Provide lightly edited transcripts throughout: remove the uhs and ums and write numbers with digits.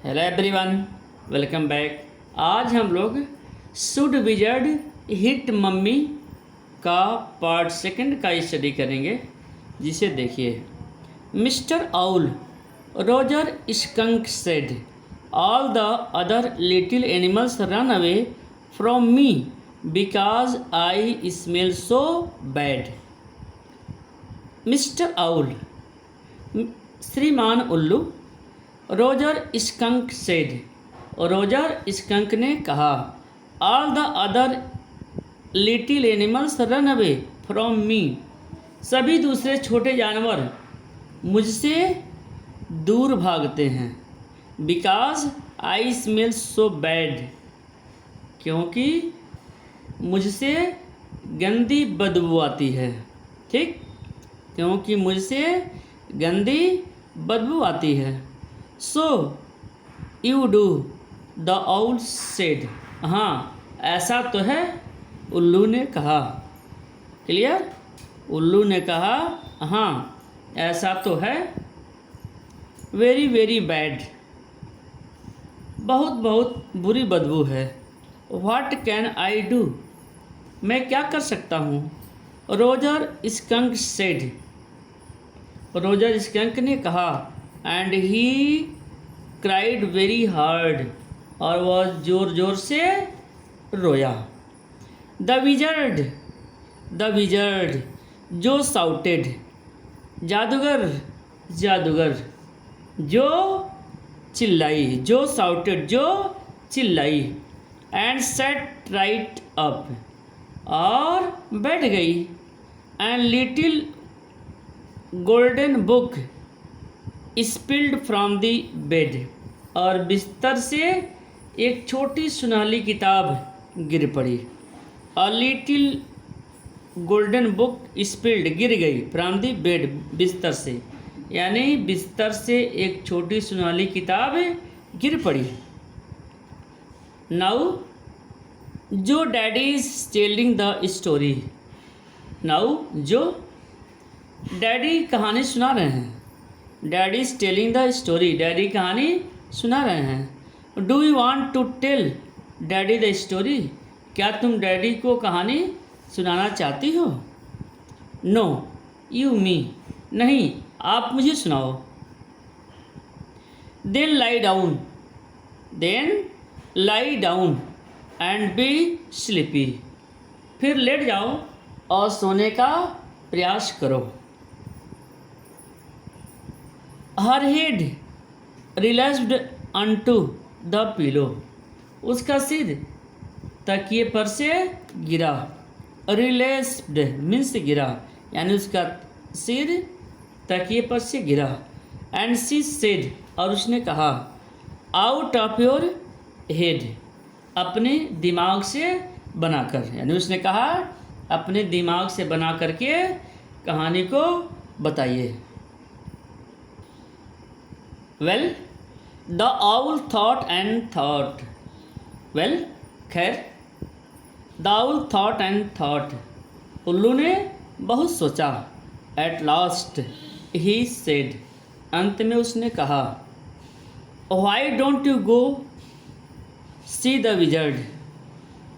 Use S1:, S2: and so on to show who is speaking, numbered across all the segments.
S1: Hello everyone, welcome back. आज हम लोग शुड विजर्ड हिट मम्मी का पार्ट सेकंड का स्टडी करेंगे, जिसे देखिए। Mister owl, Roger Skunk said, all the other little animals run away from me because I smell so bad. Mister owl, श्रीमान उल्लू, Roger Skunk said, Roger Skunk ने कहा, all the other little animals run away from मी, सभी दूसरे छोटे जानवर मुझसे दूर भागते हैं। Because I smell so bad, क्योंकि मुझसे गंदी बदबू आती है। ठीक, क्योंकि मुझसे गंदी बदबू आती है। So you do, the owl said, हाँ ऐसा तो है, उल्लू ने कहा। क्लियर? उल्लू ने कहा हाँ ऐसा तो है। वेरी वेरी बैड, बहुत बहुत बुरी बदबू है। व्हाट कैन आई डू, मैं क्या कर सकता हूँ। Roger Skunk said, Roger Skunk ने कहा, and he cried very hard, और वह ज़ोर ज़ोर से रोया। द विजर्ड जो साउटेड, जादूगर जादूगर जो चिल्लाई, जो साउटेड जो चिल्लाई। एंड सेट राइट अप, और बैठ गई। And little golden book spilled from the bed, और बिस्तर से एक छोटी सुनहली किताब गिर पड़ी। A little golden book spilled, गिर गई, फ्रॉम द बेड, बिस्तर से, यानी बिस्तर से एक छोटी सुनहली किताब गिर पड़ी। नाउ जो daddy is telling the story, now जो डैडी कहानी सुना रहे हैं। Daddy is telling the story, daddy कहानी सुना रहे हैं। Do you want to tell daddy the story, क्या तुम डैडी को कहानी सुनाना चाहती हो। नो यू मी, नहीं आप मुझे सुनाओ। Then lie down and be sleepy, फिर लेट जाओ और सोने का प्रयास करो। Her head relaxed unto the pillow, उसका सिर तकिए पर से गिरा। रिलैक्स्ड मीन्स गिरा, यानी उसका सिर तकिए पर से गिरा। एंड शी सेड, और उसने कहा, आउट ऑफ योर हेड, अपने दिमाग से बनाकर, यानी उसने कहा अपने दिमाग से बना करके कहानी को बताइए। Well the owl thought and thought, well खैर, the owl thought and thought, उल्लू ने बहुत सोचा। एट लास्ट ही सेड, अंत में उसने कहा, why don't you go see the wizard,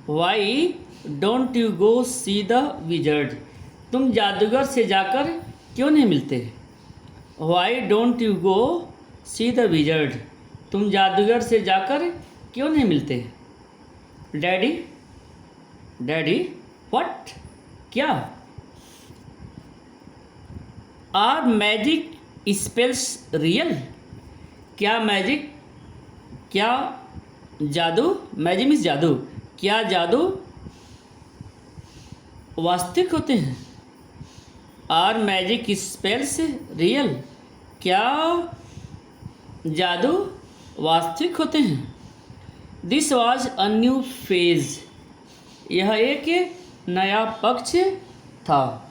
S1: why don't you go see the wizard, तुम जादूगर से जाकर क्यों नहीं मिलते। Why don't you go see the wizard, तुम जादूगर से जाकर क्यों नहीं मिलते। डैडी डैडी व्हाट, क्या। आर मैजिक स्पेल्स रियल, क्या मैजिक, क्या जादू, मैजिक मीन्स जादू, क्या जादू वास्तविक होते हैं। आर मैजिक स्पेल्स रियल, क्या जादू वास्तविक होते हैं। This was a new phase, यह एक नया पक्ष था।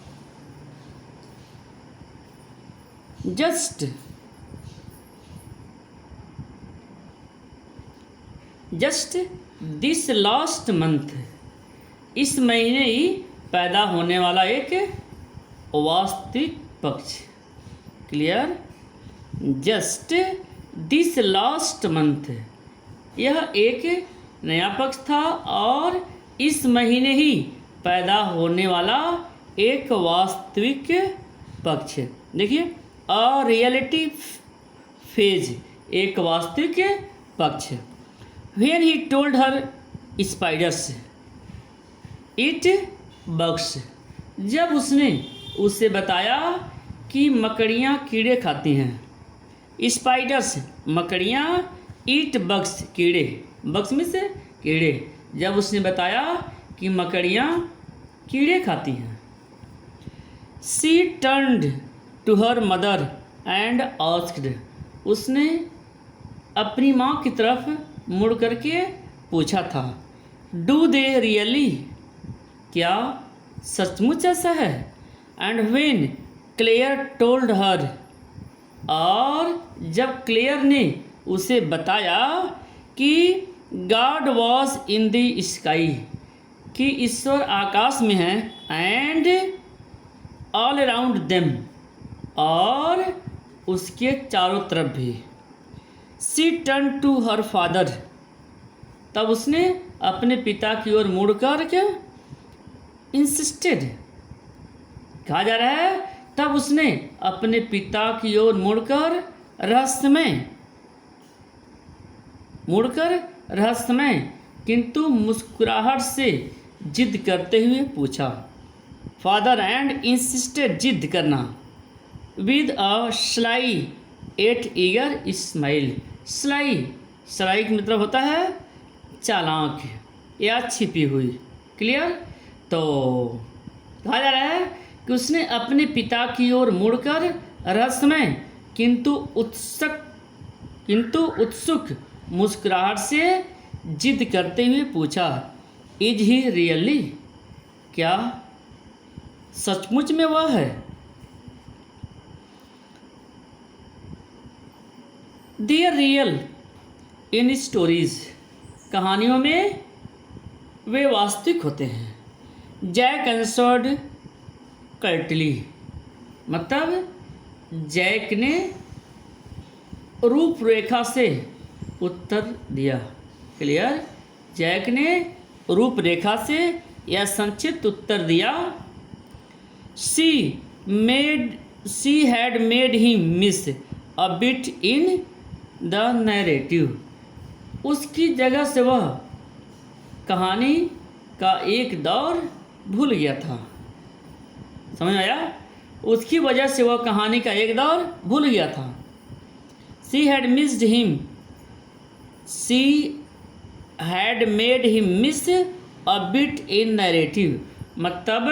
S1: जस्ट दिस लास्ट मंथ, इस महीने ही पैदा होने वाला एक वास्तविक पक्ष। Clear? Just this last month, यह एक नया पक्ष था और इस महीने ही पैदा होने वाला एक वास्तविक पक्ष। देखिए, अ रियलिटी फेज, एक वास्तविक पक्ष। When he told her spiders it bugs, जब उसने उसे बताया कि मकड़ियाँ कीड़े खाती हैं। स्पाइडर्स मकड़ियाँ, ईट बग्स कीड़े, बग्स में से कीड़े, जब उसने बताया कि मकड़ियाँ कीड़े खाती हैं। She turned to her mother and asked, उसने अपनी माँ की तरफ मुड़ करके पूछा था, डू दे रियली, क्या सचमुच ऐसा है? And when Claire told her, और जब क्लेयर ने उसे बताया कि God was in the sky, कि ईश्वर आकाश में है, एंड ऑल अराउंड देम, और उसके चारों तरफ भी। She turn to her father, तब उसने अपने पिता की ओर मुड़कर क्या इंसिस्टेड, कहा जा रहा है, तब उसने अपने पिता की ओर रहस्यमय किंतु मुस्कुराहट से जिद करते हुए पूछा। फादर एंड इंसिस्टेड, जिद करना। With a sly at eager smile, sly का मतलब होता है चालाक या छिपी हुई। क्लियर? तो कहा जा रहा है कि उसने अपने पिता की ओर मुड़कर रहस्यमय किंतु उत्सुक मुस्कुराहट से जिद करते हुए पूछा, इज ही रियली, क्या सचमुच में वह है? They are real in stories, कहानियों में वे वास्तविक होते हैं। जैक आंसर्ड कर्टली, मतलब जैक ने रूपरेखा से उत्तर दिया। क्लियर? जैक ने रूपरेखा से यह संक्षिप्त उत्तर दिया। She had made him miss a bit in the narrative, उसकी जगह से वह कहानी का एक दौर भूल गया था। समझ आया? उसकी वजह से वह कहानी का एक दौर भूल गया था। She had made him miss a bit in narrative, मतलब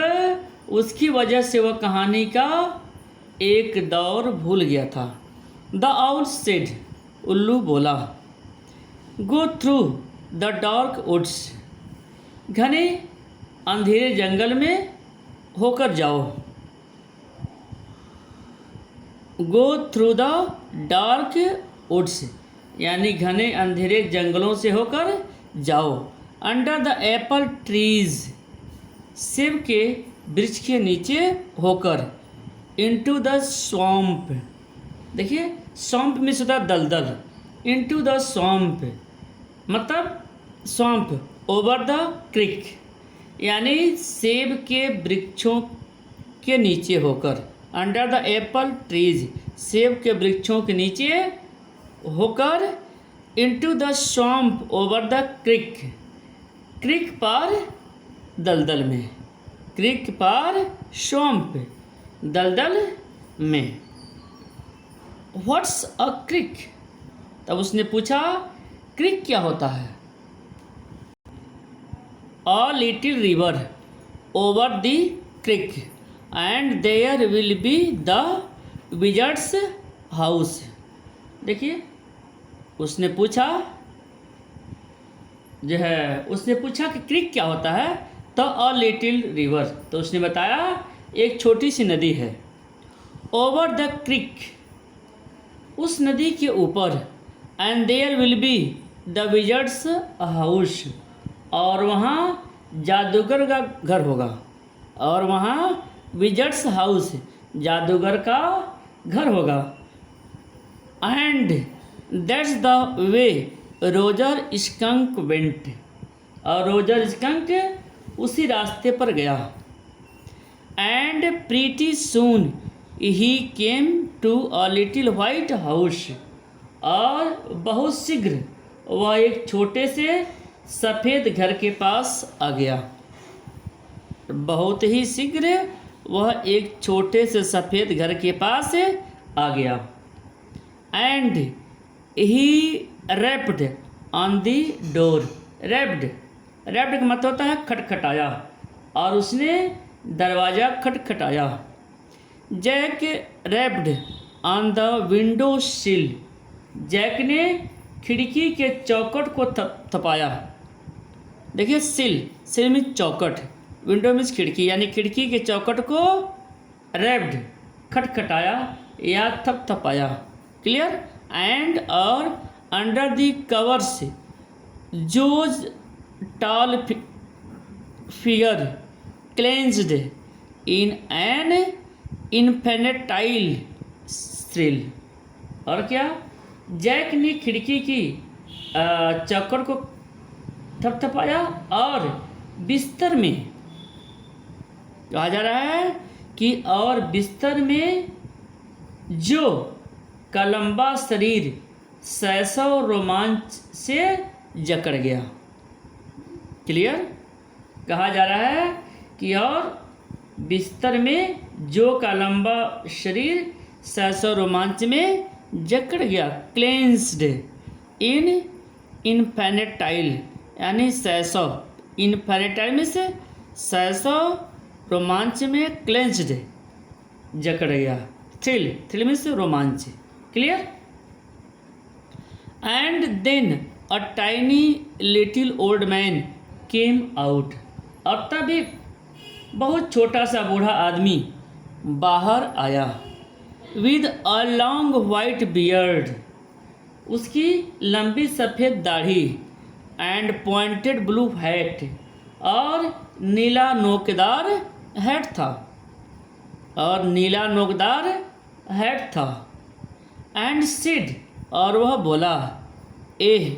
S1: उसकी वजह से वह कहानी का एक दौर भूल गया था। द आउल सेड, उल्लू बोला। Go through the dark woods, घने अंधेरे जंगल में होकर जाओ। Go through the dark woods, यानी घने अंधेरे जंगलों से होकर जाओ। अंडर द एप्पल ट्रीज, सेब के वृक्ष के नीचे होकर। इनटू द स्वैम्प, देखिए स्वैम्प में होता दलदल। इनटू द स्वैम्प मतलब स्वैम्प। ओवर द क्रिक, यानी सेब के वृक्षों के नीचे होकर। अंडर द एप्पल ट्रीज, सेब के वृक्षों के नीचे होकर। Into the swamp over the creek, creek पार दलदल में। क्रिक पार स्वैम्प, दलदल में। व्हाट्स अ क्रिक, तब उसने पूछा क्रिक क्या होता है? A little river over the creek and there will be the wizard's house. देखिए, उसने पूछा कि क्रिक क्या होता है, तो अ लिटिल रिवर, तो उसने बताया एक छोटी सी नदी है। ओवर द क्रिक, उस नदी के ऊपर। And there will be the wizard's house, और वहाँ जादूगर का घर होगा। और वहाँ विजर्ड्स हाउस, जादूगर का घर होगा। And that's the way Roger Skunk went. और रोजर स्कंक उसी रास्ते पर गया। And pretty soon he came to a little white house. और बहुत शीघ्र वह एक छोटे से सफ़ेद घर के पास आ गया। बहुत ही शीघ्र वह एक छोटे से सफ़ेद घर के पास आ गया। And he rapped on the door. Rapped का मतलब होता है खटखटाया, और उसने दरवाज़ा खटखटाया। Jack rapped on the window sill. Jack ने खिड़की के चौखट को थपाया। देखिए, सिल मीन्स चौखट, विंडो मीन्स खिड़की, यानी खिड़की के चौखट को रैप्ड खटखटाया या थपथपाया। क्लियर। एंड और under the covers Jo's tall figure clenched in an infantile thrill. और क्या, जैक ने खिड़की की चौखट को थपथपाया और बिस्तर में, कहा जा रहा है कि और बिस्तर में जो का लंबा शरीर शैशव रोमांच से जकड़ गया। क्लियर। कहा जा रहा है कि और बिस्तर में जो का लंबा शरीर शैशव रोमांच में जकड़ गया। क्लेंस्ड इन इन्फेनेटाइल, यानी शैशव, इन्फेनेटाइल में से शैशव रोमांच में, क्लेंस्ड जकड़ गया। थ्रिल में से रोमांच। Clear. And then a tiny little old man came out. और तब एक बहुत छोटा सा बूढ़ा आदमी बाहर आया। With a long white beard. उसकी लंबी सफ़ेद दाढ़ी। And pointed blue hat. और नीला नोकदार हैट था। और नीला नोकदार हैट था। एंड सिड, और वह बोला, एह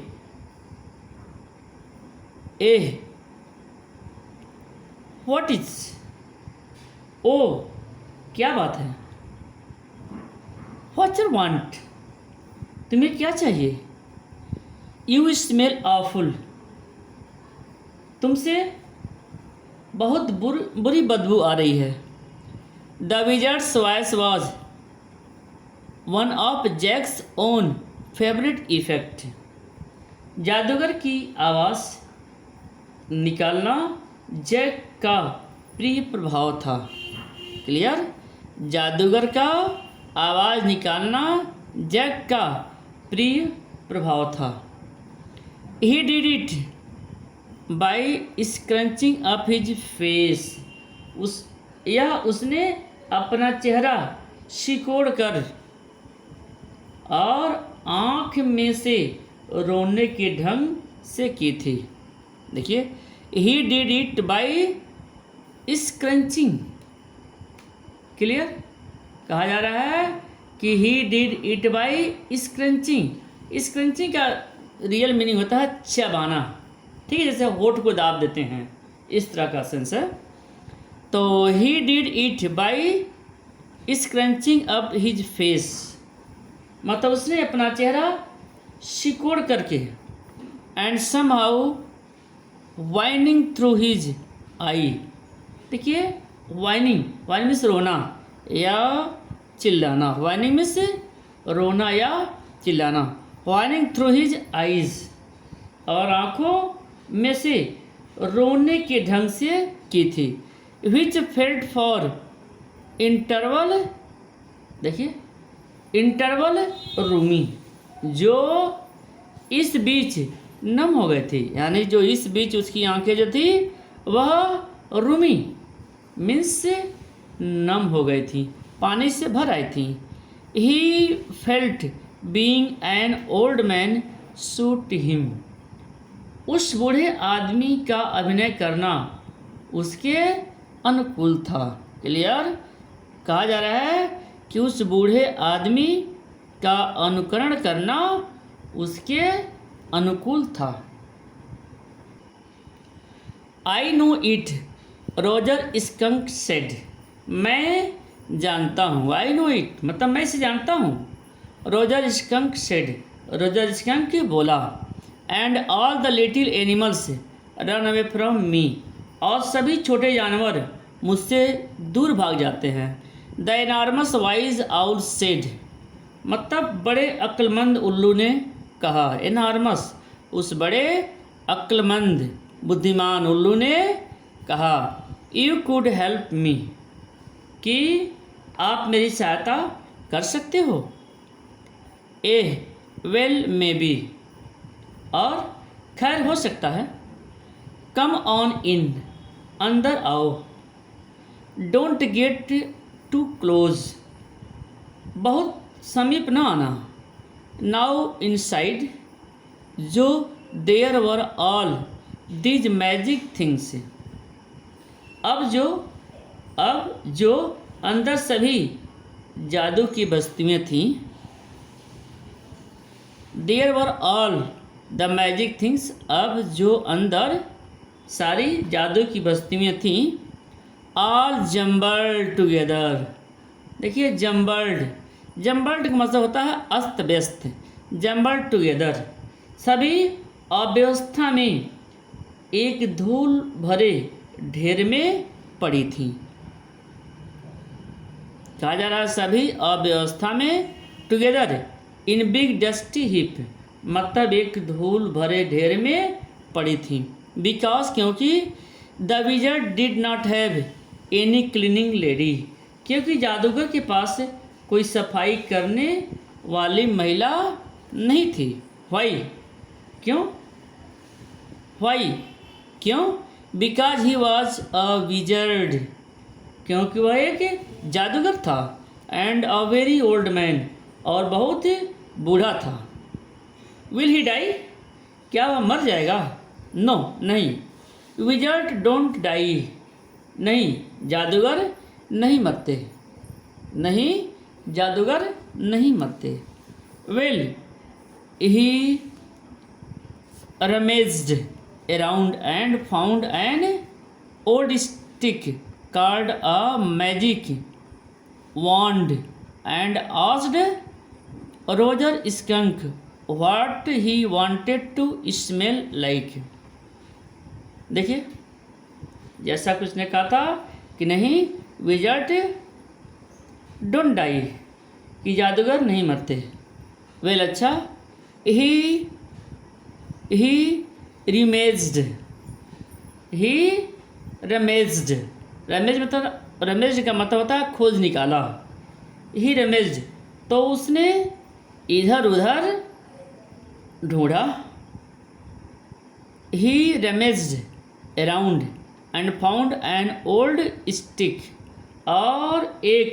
S1: व्हाट इज, ओ क्या बात है। व्हाट यू वांट, तुम्हें क्या चाहिए। यू स्मेल ऑफुल, तुमसे बहुत बुरी बदबू आ रही है। The wizard's voice was one of Jack's own favourite effect. जादूगर की आवाज़ निकालना जैक का प्रिय प्रभाव था। क्लियर। जादूगर का आवाज़ निकालना जैक का प्रिय प्रभाव था। He did it by scrunching up his face. उसने अपना चेहरा सिकोड़ कर और आँख में से रोने के ढंग से की थी। देखिए, he did it by scrunching. Clear. कहा जा रहा है कि he did it by scrunching. Scrunching का रियल मीनिंग होता है चबाना। ठीक है, जैसे होठ को दाब देते हैं, इस तरह का सेंस है। तो he did it by scrunching up his face, मतलब उसने अपना चेहरा सिकोड़ करके। And somehow whining through his eye. देखिए, वाइनिंग में से रोना या चिल्लाना। वाइनिंग में से रोना या चिल्लाना। वाइनिंग थ्रू हिज आईज, और आँखों में से रोने के ढंग से की थी। विच फेल्ट फॉर इंटरवल, देखिए इंटरवल रूमी, जो इस बीच नम हो गई थी, यानी जो इस बीच उसकी आंखें जो थी वह रूमी मीन्स नम हो गई थी, पानी से भर आई थी। He felt being an old man suit him. उस बूढ़े आदमी का अभिनय करना उसके अनुकूल था। क्लियर। कहा जा रहा है कि उस बूढ़े आदमी का अनुकरण करना उसके अनुकूल था। I know it, Roger Skunk said, मैं जानता हूँ। आई नो इट मतलब मैं इसे जानता हूँ। Roger Skunk said, Roger Skunk बोला। And all the little animals run away from me, और सभी छोटे जानवर मुझसे दूर भाग जाते हैं। The enormous wise owl said, मतलब बड़े अक्लमंद उल्लू ने कहा। एनार्मस उस बड़े अक्लमंद बुद्धिमान उल्लू ने कहा। यू कुड हेल्प मी, कि आप मेरी सहायता कर सकते हो। वेल मे बी, और खैर हो सकता है। कम ऑन इन, अंदर आओ। डोंट गेट टू क्लोज, बहुत समीप न आना। Now inside, Jo there were all these magic things, अब जो अंदर सभी जादू की वस्तुएं थीं। There were all the magic things, अब जो अंदर सारी जादू की वस्तुएं थीं। ऑल जम्बल्ड टुगेदर, देखिए जम्बल्ड का मतलब होता है अस्त व्यस्त। जम्बल्ड टुगेदर, सभी अव्यवस्था में एक धूल भरे ढेर में पड़ी थी। कहा जा रहा है सभी अव्यवस्था में, together in big dusty hip, मतलब एक धूल भरे ढेर में पड़ी थी। बिकॉज, क्योंकि the wizard did not have any cleaning lady, क्योंकि जादूगर के पास कोई सफाई करने वाली महिला नहीं थी। वाई, क्यों? Because he was a wizard, क्योंकि वह एक जादूगर था। And a very old man, और बहुत बूढ़ा था। विल ही डाई, क्या वह मर जाएगा? नो, नहीं। विजर्ड डोंट डाई, नहीं जादूगर नहीं मरते, नहीं जादूगर नहीं मरते। Well he rummaged around and found an old stick called a magic wand and asked Roger Skunk what he wanted to smell like। देखिए, जैसा कुछ ने कहा था कि नहीं विजर्ड डोंट डाई, कि जादूगर नहीं मरते। वेल अच्छा, ही रमेज्ड मतलब रमेज्ड का मतलब होता है खोज निकाला। ही रमेज्ड, तो उसने इधर उधर ढूंढा। He rummaged around and found an old stick, और एक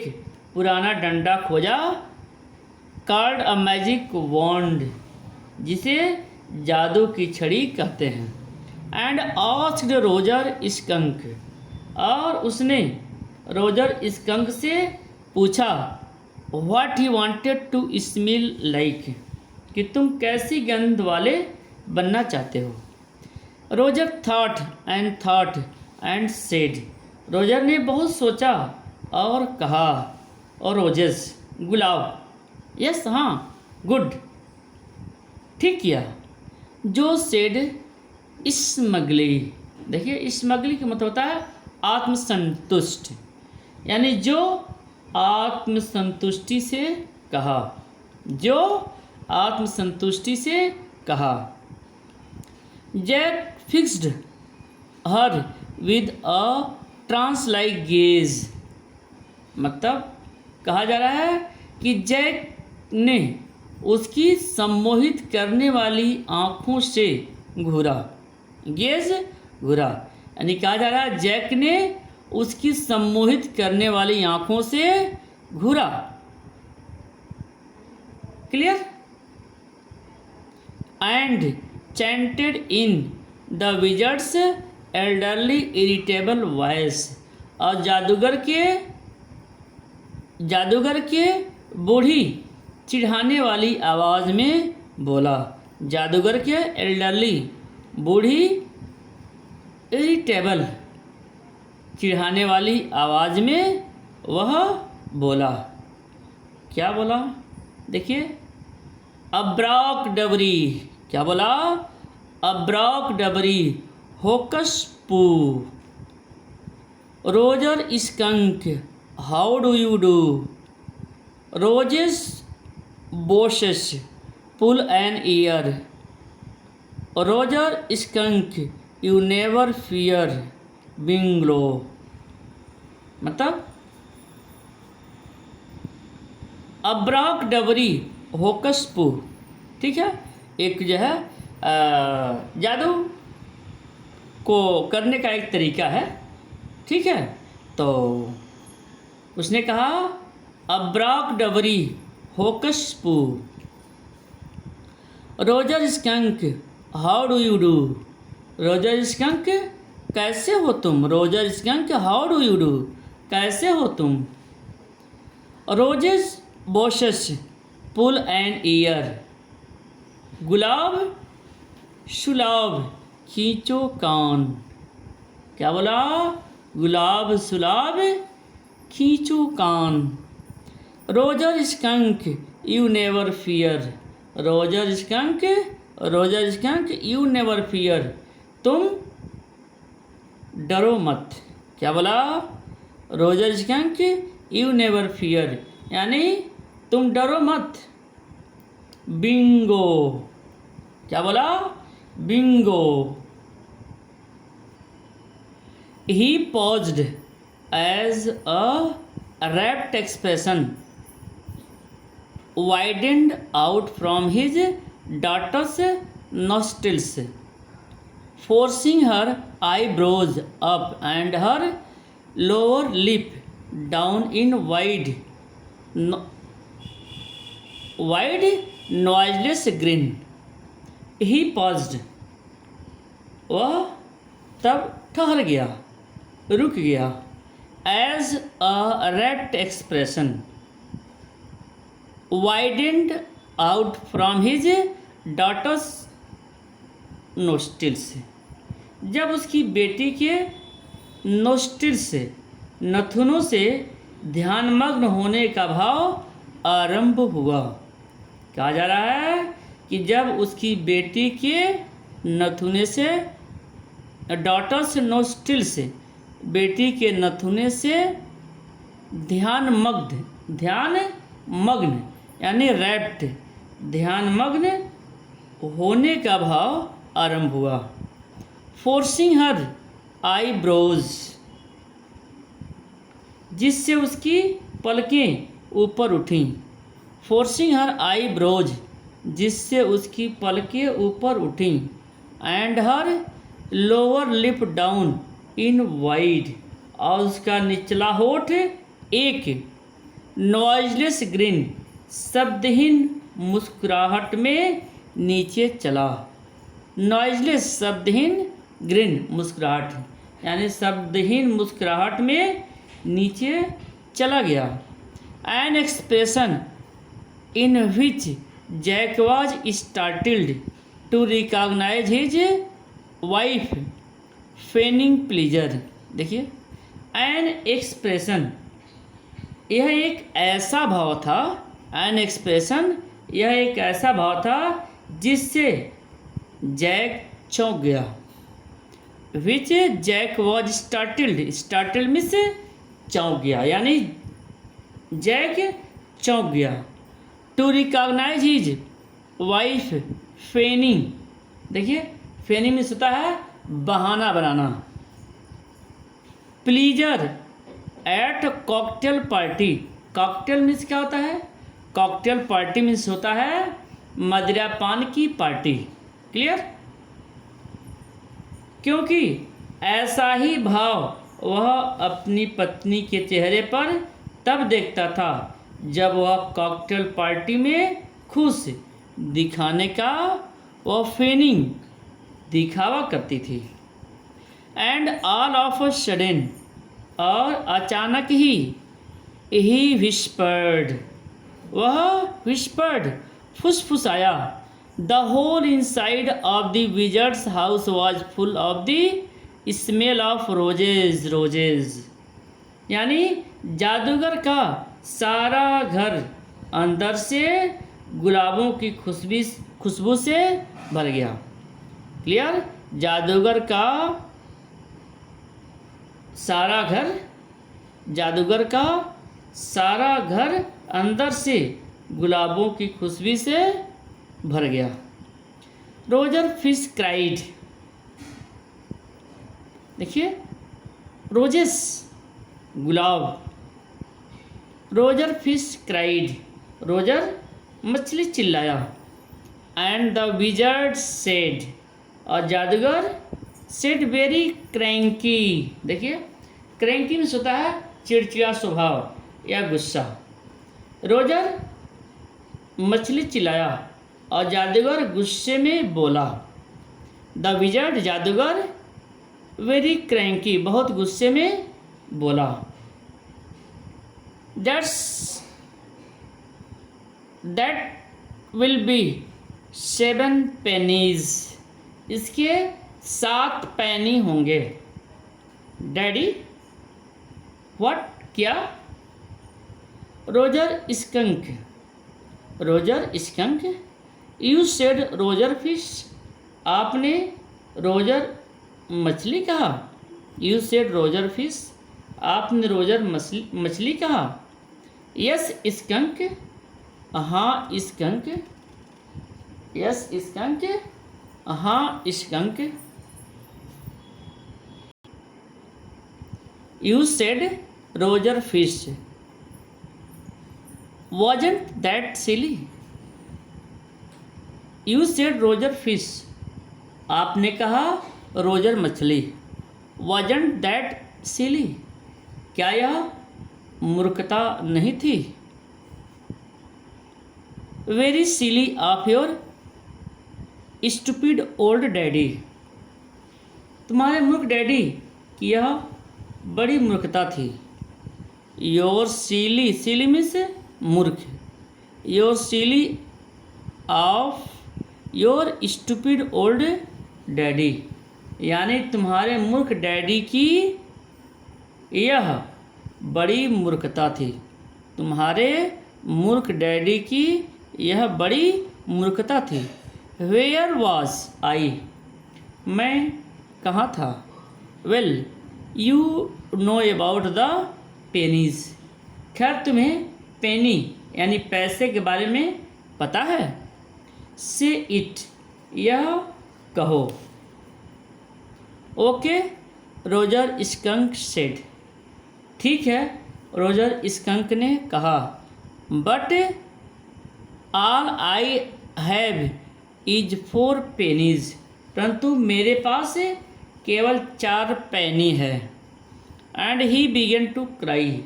S1: पुराना डंडा खोजा। कॉल्ड अ मैजिक वॉन्ड, जिसे जादू की छड़ी कहते हैं। एंड आस्क्ड रोजर स्कंक, और उसने रोजर स्कंक से पूछा what he wanted to smell like, कि तुम कैसी गंध वाले बनना चाहते हो। Roger thought and said, Roger ने बहुत सोचा और कहा। और रोजेस गुलाब, यस हाँ गुड, ठीक किया। जो सेड स्मगली, देखिए स्मगली का मतलब होता है आत्मसंतुष्ट, यानी जो आत्मसंतुष्टि से कहा, जो आत्मसंतुष्टि से कहा। Jack fixed her with a trance like gaze, मतलब कहा जा रहा है कि जैक ने उसकी सम्मोहित करने वाली आँखों से घूरा। गेज घूरा, यानी कहा जा रहा है जैक ने उसकी सम्मोहित करने वाली आँखों से घूरा। Clear? And chanted in the wizard's elderly irritable voice, और जादूगर के बूढ़ी चिढ़ाने वाली आवाज़ में बोला। जादूगर के एल्डरली, बूढ़ी, इरिटेबल, चिढ़ाने वाली आवाज़ में वह बोला। क्या बोला? देखिए, अब्राक डबरी। क्या बोला? अब्राक डबरी, hocus poo. Roger Skunk, how do you do? Roses boses, pull an ear. Roger Skunk, you never fear bingo. मतलब अब्राक डबरी, होकस पू, ठीक है, एक जो है जादू को करने का एक तरीका है, ठीक है। तो उसने कहा अब्राक डबरी, hocus poo. Roger Skunk, how do you do? Roger Skunk, कैसे हो तुम? Roger Skunk, how do you do? कैसे हो तुम? Roses boses, pull an ear. गुलाब शुलाब, खींचो कान। क्या बोला? गुलाब सुलाब, खींचो कान। Roger Skunk, you never fear. Roger Skunk, Roger Skunk, you never fear, तुम डरो मत। क्या बोला? Roger Skunk, you never fear, यानी तुम डरो मत। बिंगो। क्या बोला? Bingo. He paused as a rapt expression widened out from his daughter's nostrils, forcing her eyebrows up and her lower lip down in wide noiseless grin. He paused. वह तब ठहर गया, रुक गया। As a rapt expression widened out from his daughter's nostrils, जब उसकी बेटी के नोस्टिल्स से, नथुनों से ध्यानमग्न होने का भाव आरंभ हुआ। कहा जा रहा है कि जब उसकी बेटी के नथुने से, डॉटर्स नोस्टिल से, बेटी के नथुने से ध्यानमग्न यानी रैप्ट, ध्यानमग्न होने का भाव आरंभ हुआ। फोर्सिंग हर आईब्रोज, जिससे उसकी पलकें ऊपर उठीं। फोर्सिंग हर आईब्रोज, जिससे उसकी पलकें ऊपर उठीं। And her lower lip down in wide, और उसका निचला होठ एक नॉइजलेस ग्रिन, शब्दहीन मुस्कुराहट में नीचे चला। नॉइजलेस, शब्दहीन, ग्रिन, मुस्कुराहट, यानी शब्दहीन मुस्कुराहट में नीचे चला गया। An expression in which Jack was startled to recognise his wife feigning pleasure. देखिए, एन एक्सप्रेशन, यह एक ऐसा भाव था, एन एक्सप्रेशन, यह एक ऐसा भाव था जिससे जैक चौंक गया। Which Jack was startled, startled means चौंक गया, यानी जैक चौंक गया। To recognise his wife feigning, देखिए फेनिंग मीन्स होता है बहाना बनाना। Pleasure at cocktail party, cocktail means क्या होता है? कॉकटेल पार्टी मीन्स होता है मदिरापान की पार्टी। क्लियर? क्योंकि ऐसा ही भाव वह अपनी पत्नी के चेहरे पर तब देखता था जब वह कॉकटेल पार्टी में खुश दिखाने का वह फेनिंग दिखावा करती थी। And all of a sudden, और अचानक ही विस्पर्ड, वह विस्पर्ड, फुसफुसाया। The whole inside of the wizard's house was full of the smell of roses. यानी जादूगर का सारा घर अंदर से गुलाबों की खुशबू से भर गया। क्लियर? जादूगर का सारा घर अंदर से गुलाबों की खुशबू से भर गया। Roger fish cried. देखिए, रोजेस गुलाब, रोजर फिश क्राइड, रोजर मछली चिल्लाया। एंड द विजर्ड सेड, और जादूगर सेड वेरी क्रैंकी। देखिए, क्रैंकी में होता है चिड़चिड़ा स्वभाव या गुस्सा। रोजर मछली चिल्लाया और जादूगर गुस्से में बोला। द विजर्ड, जादूगर, वेरी क्रैंकी, बहुत गुस्से में बोला। दैट विल बी 7 pennies, इसके 7 पैनी होंगे। डैडी, व्हाट, क्या? Roger Skunk, you said Roger fish, आपने रोजर मछली कहा। यू सेड रोजर फिश, आपने रोजर मछली कहा। यस स्कंक, हाँ स्कंक। यस स्कंक, हाँ skunk. You said Roger fish, wasn't that silly? You said Roger fish, आपने कहा रोजर मछली। wasn't that silly, क्या यह मूर्खता नहीं थी? Very silly of your stupid old daddy, तुम्हारे मूर्ख डैडी की यह बड़ी मूर्खता थी। योर सिली मीन्स मूर्ख। Your silly of your stupid old daddy, यानी तुम्हारे मूर्ख डैडी की यह बड़ी मूर्खता थी। तुम्हारे मूर्ख डैडी की यह बड़ी मूर्खता थी। वेयर वॉज आई, मैं कहाँ था। Well you know about the pennies, खैर तुम्हें पेनी यानी पैसे के बारे में पता है। से इट, यह कहो। ओके, रोजर स्कंक सेड, ठीक है, रोजर स्कंक ने कहा। But all I have is 4 pennies, परंतु मेरे पास केवल 4 पैनी है। And he began to cry,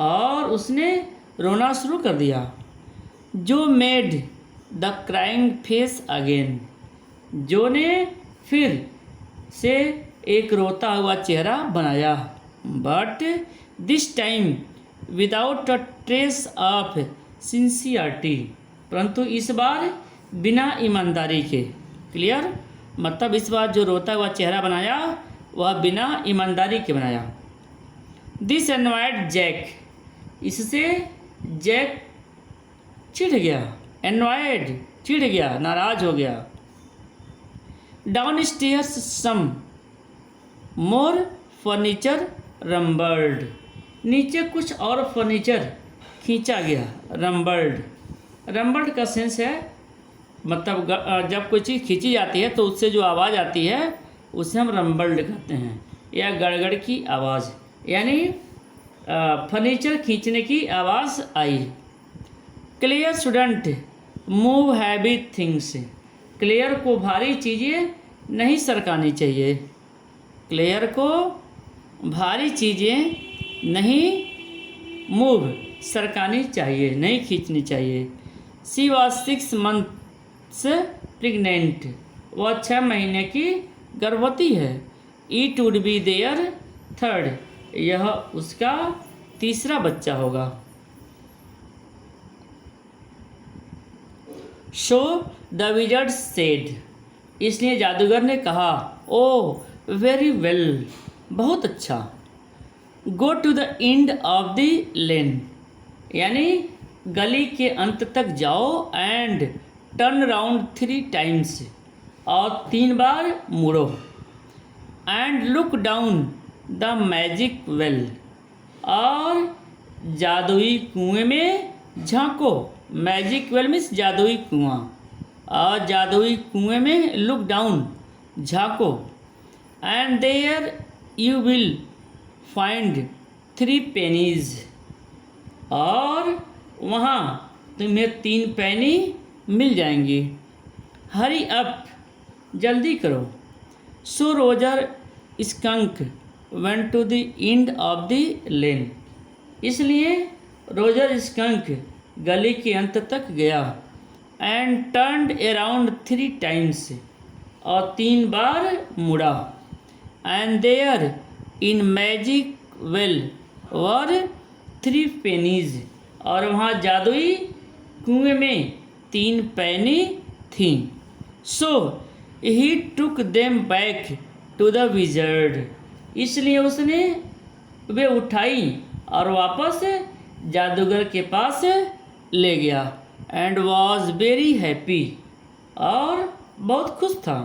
S1: और उसने रोना शुरू कर दिया। Jo made the crying face again, Jo ने फिर से एक रोता हुआ चेहरा बनाया। But this time without a trace of sincerity, परंतु इस बार बिना ईमानदारी के। क्लियर? मतलब इस बार जो रोता हुआ चेहरा बनाया वह बिना ईमानदारी के बनाया। दिस एनवायड जैक, इससे जैक चिढ़ गया। एनवायड, चिढ़ गया, नाराज हो गया। डाउन स्टेयर्स सम मोर फर्नीचर रम्बर्ड, नीचे कुछ और फर्नीचर खींचा गया। रम्बर्ड का सेंस है मतलब जब कोई चीज़ खींची जाती है तो उससे जो आवाज़ आती है उसे हम रम्बर्ड कहते हैं, या गड़गड़ की आवाज़, यानी फर्नीचर खींचने की आवाज़ आई। Clare shouldn't move heavy things, Clare को भारी चीज़ें नहीं सरकानी चाहिए। क्लियर को भारी चीज़ें नहीं मूव सरकानी चाहिए, नहीं खींचनी चाहिए। शी वॉज 6 months प्रेग्नेंट, वह 6 महीने की गर्भवती है। It would be there 3rd, यह उसका तीसरा बच्चा होगा। सो द विजर्ड सेड, इसलिए जादूगर ने कहा, ओ वेरी वेल, बहुत अच्छा। Go to the end of the lane, यानी गली के अंत तक जाओ, एंड टर्न राउंड 3 टाइम्स, और 3 बार मुड़ो, and look down the magic well, और जादुई कुएं में झांको। मैजिक वेल मीन्स जादुई कुआं, और जादुई कुएं में लुक डाउन झांको, and there you will find 3 pennies, और वहाँ तुम्हें 3 पैनी मिल जाएंगी। हरी अप, जल्दी करो। So Roger Skunk went to the end of the lane, इसलिए रोजर स्कंक गली के अंत तक गया, एंड टर्नड अराउंड 3 टाइम्स, और 3 बार मुड़ा, and there in magic well were 3 pennies, और वहाँ जादुई कुएं में 3 पैनी थीं। So he took them back to the wizard, इसलिए उसने वे उठाई और वापस जादूगर के पास ले गया, एंड वॉज वेरी हैप्पी, और बहुत खुश था,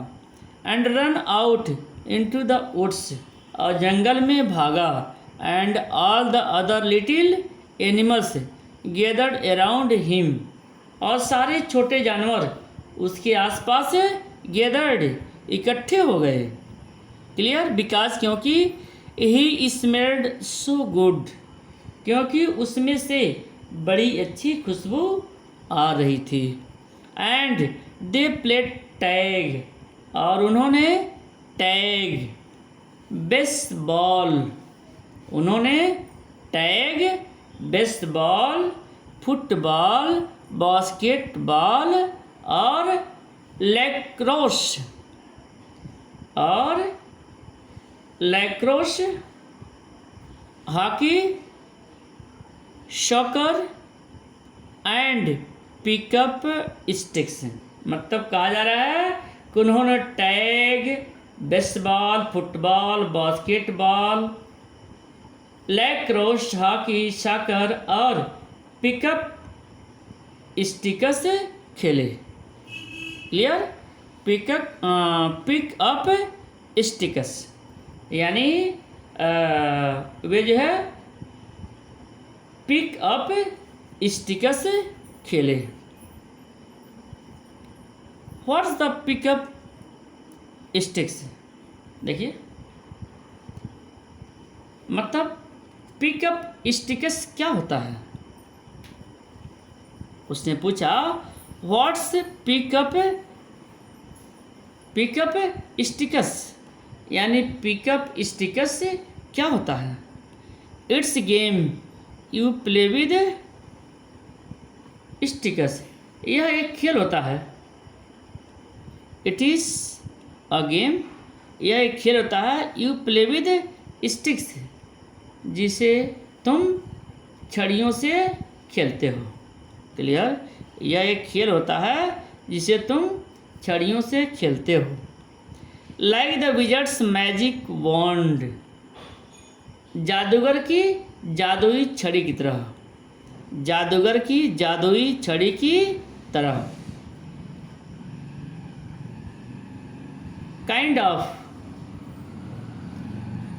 S1: and ran out into the woods, और जंगल में भागा, and all the other little animals gathered around him, और सारे छोटे जानवर उसके आसपास गेदर्ड इकट्ठे हो गए। क्लियर, बिकॉज क्योंकि ही स्मेल्ड सो गुड, क्योंकि उसमें से बड़ी अच्छी खुशबू आ रही थी। एंड दे प्लेड टैग, और उन्होंने टैग, बेसबॉल, उन्होंने टैग, बेसबॉल, फुटबॉल, बास्केटबॉल, और lacrosse, hockey, soccer, and pickup sticks. मतलब कहा जा रहा है कि उन्होंने tag, baseball, football, basketball, lacrosse, hockey, soccer और पिकअप स्टिक्स खेले। क्लियर, पिक अप स्टिक्स, यानी वे जो है पिक अप स्टिक्स खेले। व्हाट्स द पिकअप स्टिक्स, देखिए मतलब पिकअप स्टिक्स क्या होता है। उसने पूछा व्हाट्स पिकअप स्टिक्स, यानी पिकअप स्टिक्स क्या होता है। It's game you play with sticks, यह एक खेल होता है। इट इज़ अ गेम, यह एक खेल होता है। यू प्ले विद स्टिक्स, जिसे तुम छड़ियों से खेलते हो। क्लियर, यह एक खेल होता है जिसे तुम छड़ियों से खेलते हो। Like the wizard's magic wand, जादूगर की जादुई छड़ी की तरह, जादूगर की जादुई छड़ी की तरह। काइंड ऑफ,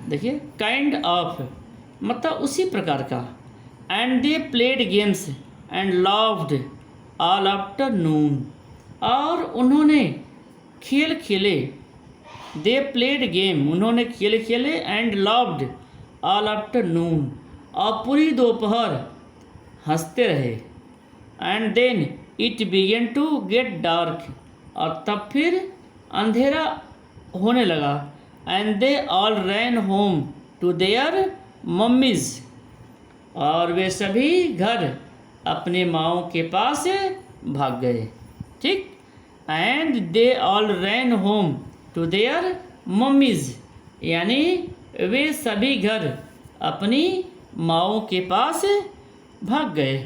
S1: देखिए काइंड ऑफ मतलब उसी प्रकार का। And they played games and loved all afternoon, और उन्होंने खेल खेले। दे प्लेड गेम, उन्होंने खेल खेले। एंड लव्ड ऑल आफ्टरनून, और पूरी दोपहर हंसते रहे। And then it began to get dark, और तब फिर अंधेरा होने लगा। And they all ran home to their mommies, और वे सभी घर अपने माओ के पास भाग गए। ठीक, and they all ran home to their mommies, यानी वे सभी घर अपनी माओ के पास भाग गए।